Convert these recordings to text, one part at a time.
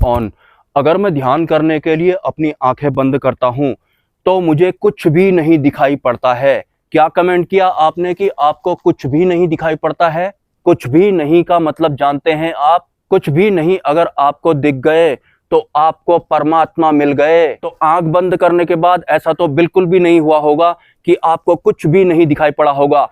On. अगर मैं ध्यान करने के लिए अपनी आंखें बंद करता हूं तो मुझे कुछ भी नहीं दिखाई पड़ता है। क्या कमेंट किया आपने कि आपको कुछ भी नहीं दिखाई पड़ता है? कुछ भी नहीं का मतलब जानते हैं आप? कुछ भी नहीं अगर आपको दिख गए तो आपको परमात्मा मिल गए। तो आंख बंद करने के बाद ऐसा तो बिल्कुल भी नहीं हुआ होगा कि आपको कुछ भी नहीं दिखाई पड़ा होगा।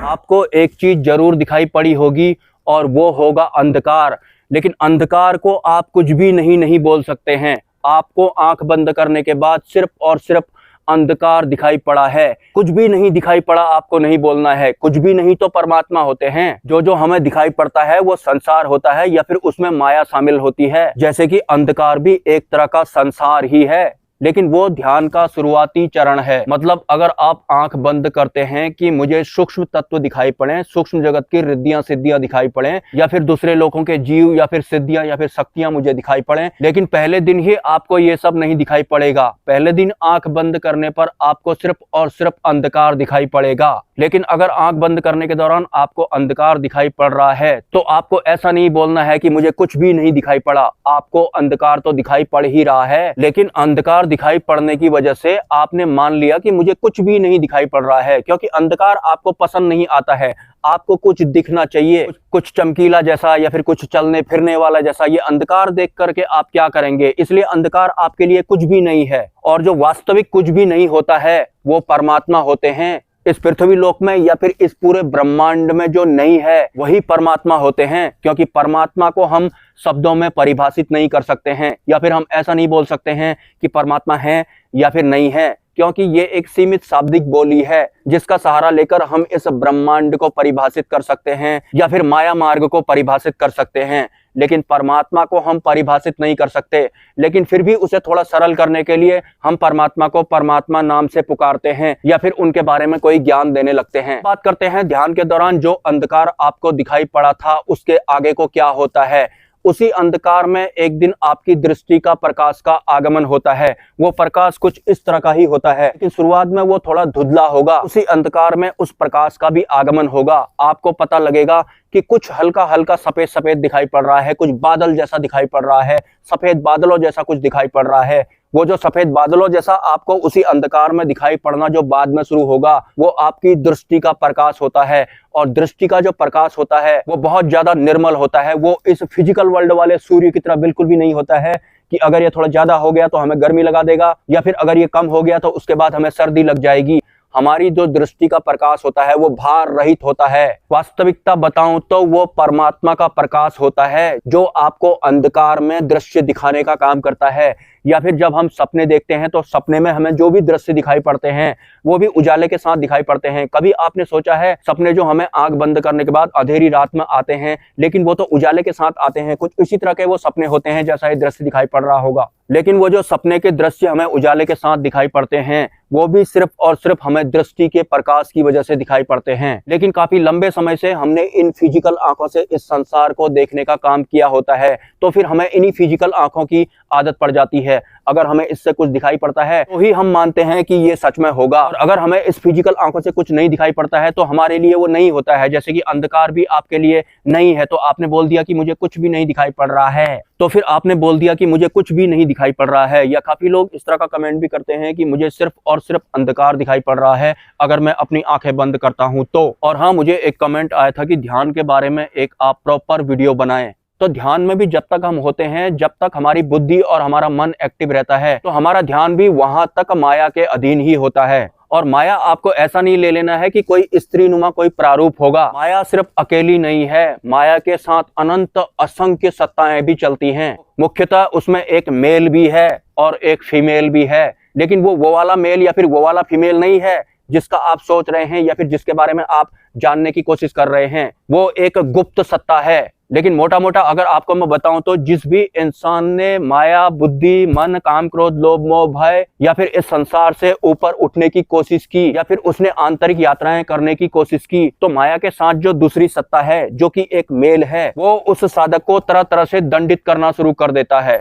आपको एक चीज जरूर दिखाई पड़ी होगी और वो होगा अंधकार। लेकिन अंधकार को आप कुछ भी नहीं बोल सकते हैं। आपको आंख बंद करने के बाद सिर्फ और सिर्फ अंधकार दिखाई पड़ा है। कुछ भी नहीं दिखाई पड़ा आपको नहीं बोलना है। कुछ भी नहीं तो परमात्मा होते हैं। जो हमें दिखाई पड़ता है वो संसार होता है या फिर उसमें माया शामिल होती है। जैसे कि अंधकार भी एक तरह का संसार ही है, लेकिन वो ध्यान का शुरुआती चरण है। मतलब अगर आप आंख बंद करते हैं कि मुझे सूक्ष्म तत्व दिखाई पड़े, सूक्ष्म जगत की रिद्धियां सिद्धियां दिखाई पड़े, या फिर दूसरे लोगों के जीव या फिर सिद्धियां या फिर शक्तियां मुझे दिखाई पड़े, लेकिन पहले दिन ही आपको ये सब नहीं दिखाई पड़ेगा। पहले दिन आंख बंद करने पर आपको सिर्फ और सिर्फ अंधकार दिखाई पड़ेगा। लेकिन अगर आंख बंद करने के दौरान आपको अंधकार दिखाई पड़ रहा है तो आपको ऐसा नहीं बोलना है कि मुझे कुछ भी नहीं दिखाई पड़ा। आपको अंधकार तो दिखाई पड़ ही रहा है, लेकिन अंधकार दिखाई पड़ने की वजह से आपने मान लिया कि मुझे कुछ भी नहीं दिखाई पड़ रहा है, क्योंकि अंधकार आपको पसंद नहीं आता है। आपको कुछ दिखना चाहिए, कुछ चमकीला जैसा या फिर कुछ चलने फिरने वाला जैसा। ये अंधकार देख करके आप क्या करेंगे? इसलिए अंधकार आपके लिए कुछ भी नहीं है। और जो वास्तविक कुछ भी नहीं होता है वो परमात्मा होते हैं। इस पृथ्वी लोक में या फिर इस पूरे ब्रह्मांड में जो नहीं है वही परमात्मा होते हैं। क्योंकि परमात्मा को हम शब्दों में परिभाषित नहीं कर सकते हैं, या फिर हम ऐसा नहीं बोल सकते हैं कि परमात्मा है या फिर नहीं है, क्योंकि ये एक सीमित शाब्दिक बोली है जिसका सहारा लेकर हम इस ब्रह्मांड को परिभाषित कर सकते हैं या फिर माया मार्ग को परिभाषित कर सकते हैं। लेकिन परमात्मा को हम परिभाषित नहीं कर सकते। लेकिन फिर भी उसे थोड़ा सरल करने के लिए हम परमात्मा को परमात्मा नाम से पुकारते हैं या फिर उनके बारे में कोई ज्ञान देने लगते हैं। बात करते हैं ध्यान के दौरान जो अंधकार आपको दिखाई पड़ा था उसके आगे को क्या होता है। उसी अंधकार में एक दिन आपकी दृष्टि का प्रकाश का आगमन होता है। वो प्रकाश कुछ इस तरह का ही होता है, लेकिन शुरुआत में वो थोड़ा धुंधला होगा। उसी अंधकार में उस प्रकाश का भी आगमन होगा। आपको पता लगेगा कि कुछ हल्का हल्का सफेद सफेद दिखाई पड़ रहा है, कुछ बादल जैसा दिखाई पड़ रहा है, सफेद बादलों जैसा कुछ दिखाई पड़ रहा है। वो जो सफेद बादलों जैसा आपको उसी अंधकार में दिखाई पड़ना जो बाद में शुरू होगा वो आपकी दृष्टि का प्रकाश होता है। और दृष्टि का जो प्रकाश होता है वो बहुत ज्यादा निर्मल होता है। वो इस फिजिकल वर्ल्ड वाले सूर्य की तरह बिल्कुल भी नहीं होता है कि अगर ये थोड़ा ज्यादा हो गया तो हमें गर्मी लगा देगा, या फिर अगर ये कम हो गया तो उसके बाद हमें सर्दी लग जाएगी। हमारी जो दृष्टि का प्रकाश होता है वो भार रहित होता है। वास्तविकता बताऊं तो वो परमात्मा का प्रकाश होता है जो आपको अंधकार में दृश्य दिखाने का काम करता है। या फिर जब हम सपने देखते हैं तो सपने में हमें जो भी दृश्य दिखाई पड़ते हैं वो भी उजाले के साथ दिखाई पड़ते हैं। कभी आपने सोचा है सपने जो हमें आंख बंद करने के बाद अंधेरी रात में आते हैं, लेकिन वो तो उजाले के साथ आते हैं। कुछ इसी तरह के वो सपने होते हैं जैसा ये दृश्य दिखाई पड़ रहा होगा। लेकिन वो जो सपने के दृश्य हमें उजाले के साथ दिखाई पड़ते हैं वो भी सिर्फ और सिर्फ हमें दृष्टि के प्रकाश की वजह से दिखाई पड़ते हैं। लेकिन काफी लंबे समय से हमने इन फिजिकल आंखों से इस संसार को देखने का काम किया होता है, तो फिर हमें इन्हीं फिजिकल आंखों की आदत पड़ जाती है। अगर हमें इससे कुछ दिखाई पड़ता है तो ही हम मानते हैं कि ये सच में होगा, और अगर हमें इस फिजिकल आंखों से कुछ नहीं दिखाई पड़ता है तो हमारे लिए वो नहीं होता है। जैसे कि अंधकार भी आपके लिए नहीं है, तो आपने बोल दिया कि मुझे कुछ भी नहीं दिखाई पड़ रहा है, तो फिर आपने बोल दिया कि मुझे कुछ भी नहीं दिखाई पड़ रहा है। या काफी लोग इस तरह का कमेंट भी करते हैं कि मुझे सिर्फ और सिर्फ अंधकार दिखाई पड़ रहा है अगर मैं अपनी आंखें बंद करता हूं तो। और हाँ, मुझे एक कमेंट आया था कि ध्यान के बारे में एक आप प्रॉपर वीडियो बनाएं। तो ध्यान में भी जब तक हम होते हैं, जब तक हमारी बुद्धि और हमारा मन एक्टिव रहता है, तो हमारा ध्यान भी वहां तक माया के अधीन ही होता है। और माया आपको ऐसा नहीं ले लेना है कि कोई स्त्री नुमा कोई प्रारूप होगा। माया सिर्फ अकेली नहीं है, माया के साथ अनंत असंख्य सत्ताएं भी चलती हैं। मुख्यतः उसमें एक मेल भी है और एक फीमेल भी है, लेकिन वो वाला मेल या फिर वो वाला फीमेल नहीं है जिसका आप सोच रहे हैं या फिर जिसके बारे में आप जानने की कोशिश कर रहे हैं। वो एक गुप्त सत्ता है। लेकिन मोटा मोटा अगर आपको मैं बताऊं तो जिस भी इंसान ने माया, बुद्धि, मन, काम, क्रोध, लोभ, मोह, भय या फिर इस संसार से ऊपर उठने की कोशिश की, या फिर उसने आंतरिक यात्राएं करने की कोशिश की, तो माया के साथ जो दूसरी सत्ता है जो कि एक मेल है, वो उस साधक को तरह तरह से दंडित करना शुरू कर देता है।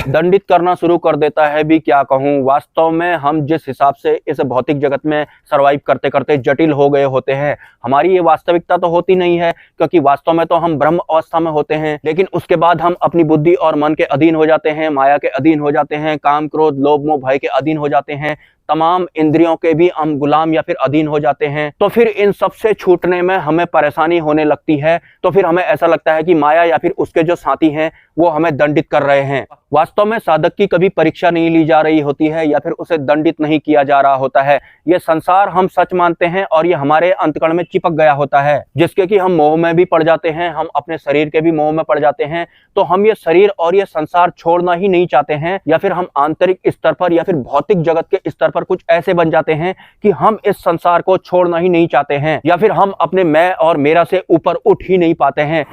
दंडित करना शुरू कर देता है भी क्या कहूँ। वास्तव में हम जिस हिसाब से इस भौतिक जगत में सरवाइव करते करते जटिल हो गए होते हैं, हमारी ये वास्तविकता तो होती नहीं है, क्योंकि वास्तव में तो हम ब्रह्म अवस्था में होते हैं। लेकिन उसके बाद हम अपनी बुद्धि और मन के अधीन हो जाते हैं, माया के अधीन हो जाते हैं, काम क्रोध लोभ मोह भय के अधीन हो जाते हैं, तमाम इंद्रियों के भी हम गुलाम या फिर अधीन हो जाते हैं। तो फिर इन सब से छूटने में हमें परेशानी होने लगती है। तो फिर हमें ऐसा लगता है कि माया या फिर उसके जो साथी हैं वो हमें दंडित कर रहे हैं। वास्तव में साधक की कभी परीक्षा नहीं ली जा रही होती है या फिर उसे दंडित नहीं किया जा रहा होता है। ये संसार हम सच मानते हैं और ये हमारे अंतकरण में चिपक गया होता है, जिसके कि हम मोह में भी पड़ जाते हैं, हम अपने शरीर के भी मोह में पड़ जाते हैं। तो हम ये शरीर और ये संसार छोड़ना ही नहीं चाहते हैं, या फिर हम आंतरिक स्तर पर या फिर भौतिक जगत के स्तर पर कुछ ऐसे बन जाते हैं कि हम इस संसार को छोड़ना ही नहीं चाहते हैं, या फिर हम अपने मैं और मेरा से ऊपर उठ ही नहीं पाते हैं।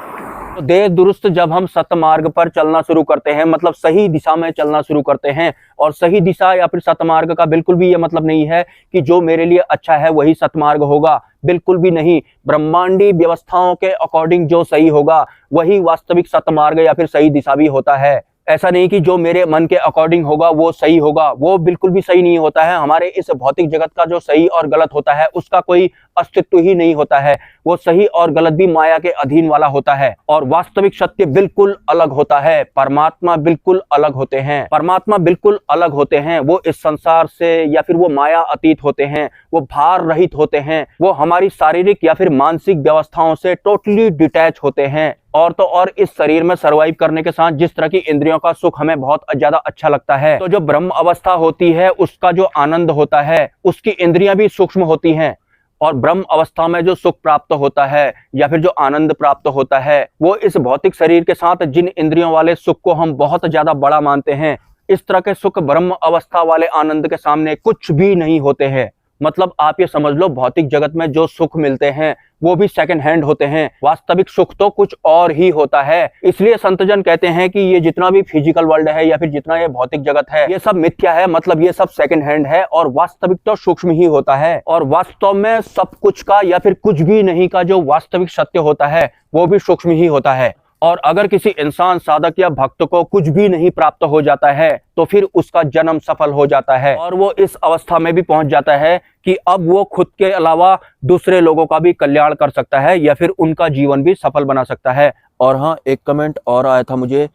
तो देह दुरुस्त जब हम सतमार्ग पर चलना शुरू करते हैं, मतलब सही दिशा में चलना शुरू करते हैं, और सही दिशा या फिर सतमार्ग का बिल्कुल भी ये मतलब नहीं है कि जो मेरे लिए अच्छा है वही सतमार्ग होगा, बिल्कुल भी नहीं। ब्रह्मांडी व्यवस्थाओं के अकॉर्डिंग जो सही होगा वही वास्तविक सतमार्ग या फिर सही दिशा भी होता है। ऐसा नहीं कि जो मेरे मन के अकॉर्डिंग होगा वो सही होगा, वो बिल्कुल भी सही नहीं होता है। हमारे इस भौतिक जगत का जो सही और गलत होता है उसका कोई अस्तित्व ही नहीं होता है। वो सही और गलत भी माया के अधीन वाला होता है, और वास्तविक सत्य बिल्कुल अलग होता है। परमात्मा बिल्कुल अलग होते हैं, परमात्मा बिल्कुल अलग होते हैं। वो इस संसार से या फिर वो माया अतीत होते हैं, वो भार रहित होते हैं, वो हमारी शारीरिक या फिर मानसिक व्यवस्थाओं से टोटली डिटैच होते हैं। और तो और इस शरीर में सर्वाइव करने के साथ जिस तरह की इंद्रियों का सुख हमें बहुत ज्यादा अच्छा लगता है, तो जो ब्रह्म अवस्था होती है उसका जो आनंद होता है उसकी इंद्रियां भी सूक्ष्म होती हैं, और ब्रह्म अवस्था में जो सुख प्राप्त होता है या फिर जो आनंद प्राप्त होता है वो इस भौतिक शरीर के साथ जिन इंद्रियों वाले सुख को हम बहुत ज्यादा बड़ा मानते हैं, इस तरह के सुख ब्रह्म अवस्था वाले आनंद के सामने कुछ भी नहीं होते हैं। मतलब आप ये समझ लो, भौतिक जगत में जो सुख मिलते हैं वो भी सेकंड हैंड होते हैं, वास्तविक सुख तो कुछ और ही होता है। इसलिए संतजन कहते हैं कि ये जितना भी फिजिकल वर्ल्ड है या फिर जितना ये भौतिक जगत है ये सब मिथ्या है, मतलब ये सब सेकंड हैंड है, और वास्तविक तो सूक्ष्म ही होता है। और वास्तव में सब कुछ का या फिर कुछ भी नहीं का जो वास्तविक सत्य होता है वो भी सूक्ष्म ही होता है। और अगर किसी इंसान साधक या भक्त को कुछ भी नहीं प्राप्त हो जाता है तो फिर उसका जन्म सफल हो जाता है, और वो इस अवस्था में भी पहुंच जाता है कि अब वो खुद के अलावा दूसरे लोगों का भी कल्याण कर सकता है या फिर उनका जीवन भी सफल बना सकता है। और हाँ, एक कमेंट और आया था मुझे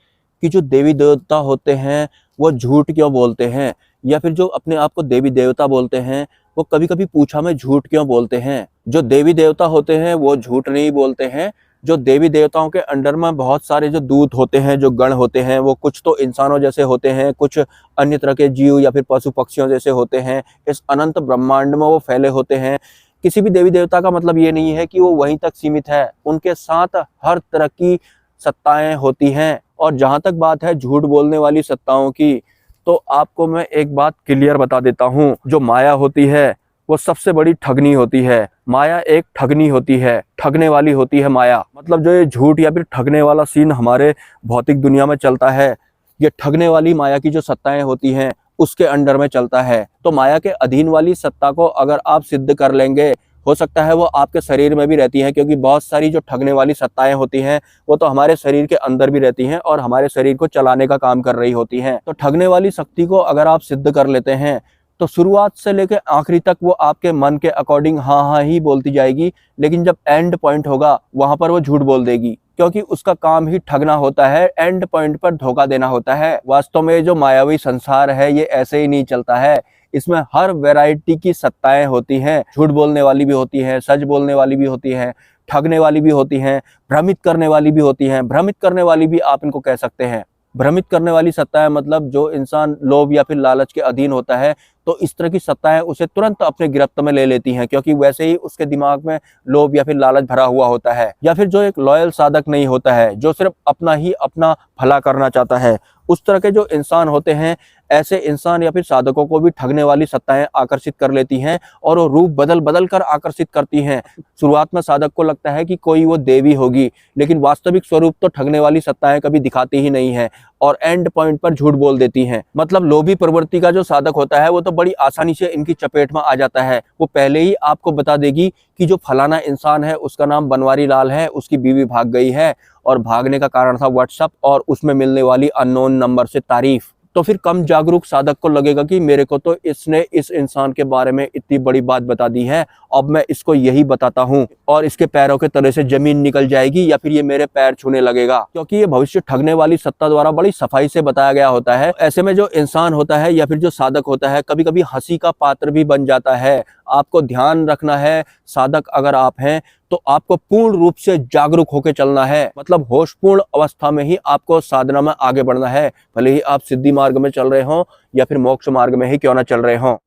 कि जो देवी देवता होते हैं वो झूठ क्यों बोलते हैं, या फिर जो अपने आप को देवी देवता बोलते हैं वो कभी कभी पूछा में झूठ क्यों बोलते हैं। जो देवी देवता होते हैं वो झूठ नहीं बोलते हैं। जो देवी देवताओं के अंडर में बहुत सारे जो दूत होते हैं, जो गण होते हैं, वो कुछ तो इंसानों जैसे होते हैं, कुछ अन्य तरह के जीव या फिर पशु पक्षियों जैसे होते हैं। इस अनंत ब्रह्मांड में वो फैले होते हैं। किसी भी देवी देवता का मतलब ये नहीं है कि वो वहीं तक सीमित है, उनके साथ हर तरह की सत्ताएं होती हैं। और जहां तक बात है झूठ बोलने वाली सत्ताओं की, तो आपको मैं एक बात क्लियर बता देता हूँ, जो माया होती है वो सबसे बड़ी ठगनी होती है। माया एक ठगनी होती है, ठगने वाली होती है माया। मतलब जो ये झूठ या फिर ठगने वाला सीन हमारे भौतिक दुनिया में चलता है, ये ठगने वाली माया की जो सत्ताएं होती हैं उसके अंडर में चलता है। तो माया के अधीन वाली सत्ता को अगर आप सिद्ध कर लेंगे, हो सकता है वो आपके शरीर में भी रहती है, क्योंकि बहुत सारी जो ठगने वाली सत्ताएं होती हैं वो तो हमारे शरीर के अंदर भी रहती हैं और हमारे शरीर को चलाने का काम कर रही होती हैं। तो ठगने वाली शक्ति को अगर आप सिद्ध कर लेते हैं तो शुरुआत से लेकर आखिरी तक वो आपके मन के अकॉर्डिंग हाँ हाँ ही बोलती जाएगी, लेकिन जब एंड पॉइंट होगा वहां पर वो झूठ बोल देगी, क्योंकि उसका काम ही ठगना होता है, एंड पॉइंट पर धोखा देना होता है। वास्तव में जो मायावी संसार है ये ऐसे ही नहीं चलता है, इसमें हर वैरायटी की सत्ताएं होती हैं। झूठ बोलने वाली भी होती है, सच बोलने वाली भी होती है, ठगने वाली भी होती हैं, भ्रमित करने वाली भी होती हैं। भ्रमित करने वाली भी आप इनको कह सकते हैं। भ्रमित करने वाली सत्ताएं मतलब जो इंसान लोभ या फिर लालच के अधीन होता है तो इस तरह की सत्ताएं उसे तुरंत अपने गिरफ्त में ले लेती हैं, क्योंकि वैसे ही उसके दिमाग में लोभ या फिर लालच भरा हुआ होता है। या फिर जो एक लॉयल साधक नहीं होता है, जो सिर्फ अपना ही अपना भला करना चाहता है, उस तरह के जो इंसान होते हैं ऐसे इंसान या फिर साधकों को भी ठगने वाली सत्ताएं आकर्षित कर लेती हैं और वो रूप बदल बदल कर आकर्षित करती हैं। शुरुआत में साधक को लगता है कि कोई वो देवी होगी, लेकिन वास्तविक स्वरूप तो ठगने वाली सत्ताएं कभी दिखाती ही नहीं है और एंड पॉइंट पर झूठ बोल देती हैं। मतलब लोभी प्रवृत्ति का जो साधक होता है वो तो बड़ी आसानी से इनकी चपेट में आ जाता है। वो पहले ही आपको बता देगी कि जो फलाना इंसान है उसका नाम बनवारी लाल है, उसकी बीवी भाग गई है और भागने का कारण था व्हाट्सएप और उसमें मिलने वाली अननोन नंबर से तारीफ। तो फिर कम जागरूक साधक को लगेगा कि मेरे को तो इसने इस इंसान के बारे में इतनी बड़ी बात बता दी है, अब मैं इसको यही बताता हूँ और इसके पैरों के तले से जमीन निकल जाएगी या फिर ये मेरे पैर छूने लगेगा, क्योंकि ये भविष्य ठगने वाली सत्ता द्वारा बड़ी सफाई से बताया गया होता है। ऐसे में जो इंसान होता है या फिर जो साधक होता है कभी कभी हंसी का पात्र भी बन जाता है। आपको ध्यान रखना है, साधक अगर आप हैं तो आपको पूर्ण रूप से जागरूक होकर चलना है, मतलब होशपूर्ण अवस्था में ही आपको साधना में आगे बढ़ना है, भले ही आप सिद्धि मार्ग में चल रहे हो या फिर मोक्ष मार्ग में ही क्यों ना चल रहे हो।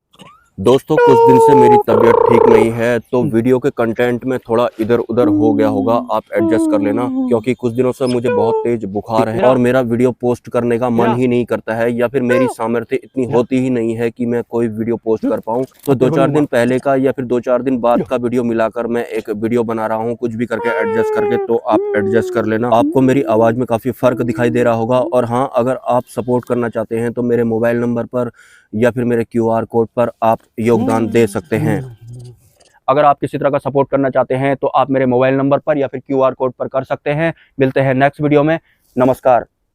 दोस्तों कुछ दिन से मेरी तबीयत ठीक नहीं है, तो वीडियो के कंटेंट में थोड़ा इधर उधर हो गया होगा, आप एडजस्ट कर लेना, क्योंकि कुछ दिनों से मुझे बहुत तेज बुखार है और मेरा वीडियो पोस्ट करने का मन ही नहीं करता है या फिर मेरी सामर्थ्य इतनी होती ही नहीं है कि मैं कोई वीडियो पोस्ट कर पाऊँ। तो 2-4 दिन पहले का या फिर 2-4 दिन बाद का वीडियो मिलाकर मैं एक वीडियो बना रहा हूँ, कुछ भी करके एडजस्ट करके, तो आप एडजस्ट कर लेना। आपको मेरी आवाज में काफी फर्क दिखाई दे रहा होगा। और हाँ, अगर आप सपोर्ट करना चाहते हैं तो मेरे मोबाइल नंबर पर या फिर मेरे QR कोड पर आप योगदान दे सकते हैं। अगर आप किसी तरह का सपोर्ट करना चाहते हैं तो आप मेरे मोबाइल नंबर पर या फिर QR कोड पर कर सकते हैं। मिलते हैं नेक्स्ट वीडियो में। नमस्कार।